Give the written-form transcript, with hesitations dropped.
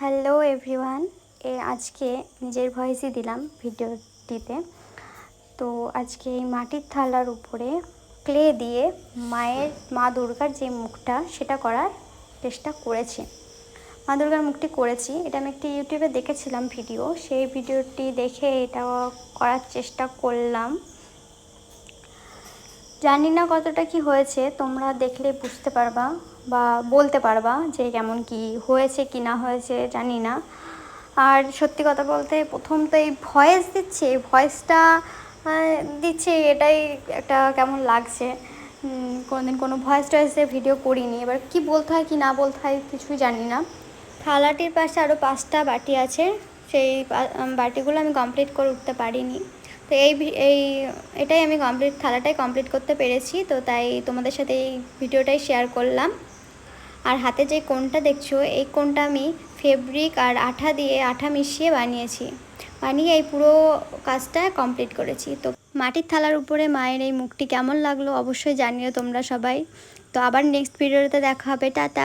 Hello everyone, আজকে নিজের ভয়েসই দিলাম ভিডিওটিতে। তো আজকে এই মাটির থালার উপরে ক্লে দিয়ে মা দুর্গার যে মুখটা সেটা করার চেষ্টা করেছি। মা দুর্গার মুখটি করেছি, এটা আমি একটি ইউটিউবে দেখেছিলাম ভিডিও, সেই ভিডিওটি দেখে এটা করার চেষ্টা করলাম। জানি না কতটা কি হয়েছে, তোমরা দেখলে বুঝতে পারবা বা বলতে পারবা যে কেমন কি হয়েছে কি না হয়েছে জানি না। আর সত্যি কথা বলতে প্রথম তো এই ভয়েস ভয়েসটা দিচ্ছে, এটাই একটা কেমন লাগছে। কোনোদিন কোনো ভয়েস টয়েসে ভিডিও করিনি, এবার কি বলতে হয় কি না বলতে হয় কিছুই জানি না। থালাটির পাশে আরও 5টা বাটি আছে, সেই বাটিগুলো আমি কমপ্লিট করে উঠতে পারিনি। তো এটাই আমি থালাটাই কমপ্লিট করতে পেরেছি, তো তাই তোমাদের সাথে এই ভিডিওটাই শেয়ার করলাম। আর হাতে যে কোণটা দেখছো, এই কোণটা আমি ফেব্রিক আর আঠা মিশিয়ে বানিয়ে এই পুরো কাজটা কমপ্লিট করেছি। তো মাটির থালার উপরে মায়ের এই মুখটি কেমন লাগলো অবশ্যই জানিও তোমরা সবাই। তো আবার নেক্সট ভিডিওতে দেখা হবে, টাটা।